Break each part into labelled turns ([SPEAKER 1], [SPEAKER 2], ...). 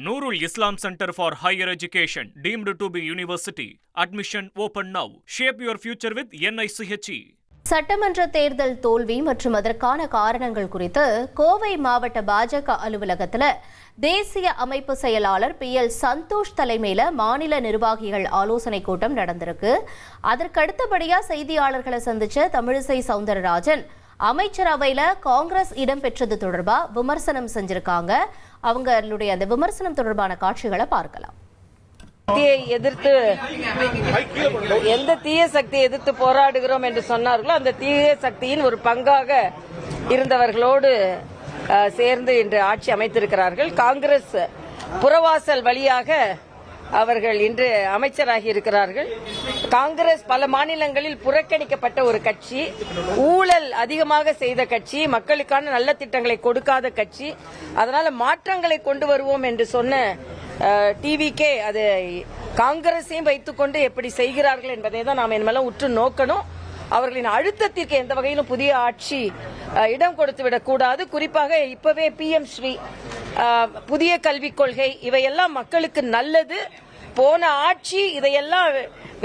[SPEAKER 1] Nurul Islam Center for Higher Education, deemed to be university. Admission open now. Shape your future with NICHE.
[SPEAKER 2] சட்டமன்ற தேர்தல் தோல்வி மற்றும் அதற்கான காரணங்கள் குறித்து கோவை மாவட்ட பாஜக அலுவலகத்தில் தேசிய அமைப்பு செயலாளர் PL சந்தோஷ் தலைமையில் மாநில நிர்வாகிகள் ஆலோசனை கூட்டம் நடந்திருக்கு. அதற்கடுத்தபடியாக செய்தியாளர்களை சந்திச்ச தமிழிசை சவுந்தரராஜன் அமைச்சரவையில் காங்கிரஸ் இடம்பெற்றது தொடர்பாக விமர்சனம் செஞ்சிருக்காங்க. அவங்களுடைய அந்த விமர்சனம் தொடர்பான காட்சிகளை பார்க்கலாம்.
[SPEAKER 3] எதிர்த்து எந்த தீய சக்தியை எதிர்த்து போராடுகிறோம் என்று சொன்னார்களோ அந்த தீய சக்தியின் ஒரு பங்காக இருந்தவர்களோடு சேர்ந்து இன்று ஆட்சி அமைத்திருக்கிறார்கள். காங்கிரஸ் புறவாசல் வழியாக அவர்கள் இன்று அமைச்சராகி இருக்கிறார்கள். காங்கிரஸ் பல மாநிலங்களில் புறக்கணிக்கப்பட்ட ஒரு கட்சி, ஊழல் அதிகமாக செய்த கட்சி, மக்களுக்கான நல்ல திட்டங்களை கொடுக்காத கட்சி. அதனால மாற்றங்களை கொண்டு வருவோம் என்று சொன்ன TVK அது காங்கிரஸையும் வைத்துக்கொண்டு எப்படி செய்கிறார்கள் என்பதை தான் நாம் இனிமேல் உற்று நோக்கணும். அவர்களின் அழுத்தத்திற்கு எந்த வகையிலும் புதிய ஆட்சி இடம் கொடுத்து விடக்கூடாது. குறிப்பாக இப்பவே PM ஸ்ரீ புதிய கல்விக் கொள்கை இவையெல்லாம் மக்களுக்கு நல்லது. போன ஆட்சி இதையெல்லாம்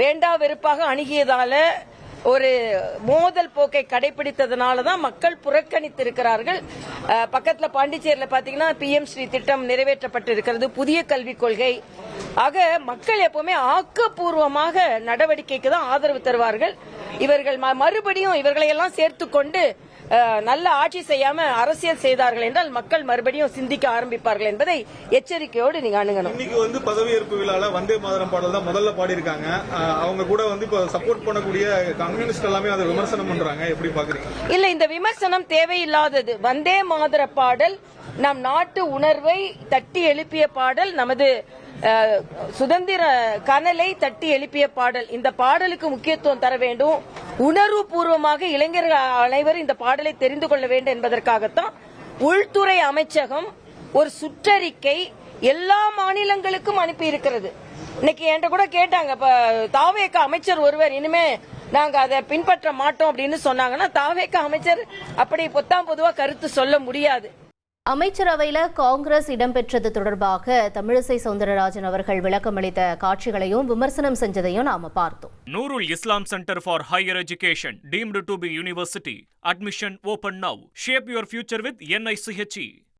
[SPEAKER 3] வேண்டா வெறுப்பாக அணுகியதால ஒரு மோதல் போக்கை கடைபிடித்ததனால தான் மக்கள் புறக்கணித்திருக்கிறார்கள். பக்கத்தில் பாண்டிச்சேரியில் பாத்தீங்கன்னா PM ஸ்ரீ திட்டம் நிறைவேற்றப்பட்டிருக்கிறது, புதிய கல்விக் கொள்கை. ஆக மக்கள் எப்பவுமே ஆக்கப்பூர்வமாக நடவடிக்கைக்கு தான் ஆதரவு தருவார்கள். இவர்கள் மறுபடியும் இவர்களை எல்லாம் சேர்த்துக்கொண்டு நல்ல ஆட்சி செய்யாம அரசியல் செய்தார்கள் என்றால் மக்கள் மறுபடியும் சிந்திக்க ஆரம்பிப்பார்கள் என்பதை எச்சரிக்கையோடு நீங்க அணுகணும்.
[SPEAKER 4] இன்னைக்கு பதவியேற்பு விழால வந்தே மாதரம் பாடல் தான் முதல்ல பாடியிருக்காங்க. அவங்க கூட இப்ப சப்போர்ட் பண்ணக்கூடிய கம்யூனிஸ்ட் எல்லாமே அதை விமர்சனம் பண்றாங்க. எப்படி பாக்குறீங்க?
[SPEAKER 3] இல்ல, இந்த விமர்சனம் தேவையில்லாதது. வந்தே மாதர பாடல் நம் நாட்டு உணர்வை தட்டி எழுப்பிய பாடல், நமது சுதந்திர கனலை தட்டி எழுப்பிய பாடல். இந்த பாடலுக்கு முக்கியத்துவம் தர வேண்டும். உணர்வு பூர்வமாக இளைஞர்கள் அனைவரும் இந்த பாடலை தெரிந்து கொள்ள வேண்டும் என்பதற்காகத்தான் உள்துறை அமைச்சகம் ஒரு சுற்றறிக்கை எல்லா மாநிலங்களுக்கும் அனுப்பி இருக்கிறது. இன்னைக்கு என்கிட்ட கூட கேட்டாங்க, தாவேக அமைச்சர் ஒருவர் இனிமே நாங்க அதை பின்பற்ற மாட்டோம் அப்படின்னு சொன்னாங்கன்னா தாவேக அமைச்சர் அப்படி பொத்தாம் பொதுவா கருத்து சொல்ல முடியாது.
[SPEAKER 2] அமைச்சரவையில் காங்கிரஸ் இடம்பெற்றது தொடர்பாக தமிழிசை சவுந்தரராஜன் அவர்கள் விளக்கமளித்த காட்சிகளையும் விமர்சனம் செஞ்சதையும் நாம பார்த்தோம்.
[SPEAKER 1] Nurul Islam Center for Higher Education, deemed to be university. Admission open now. Shape your future with NICHE.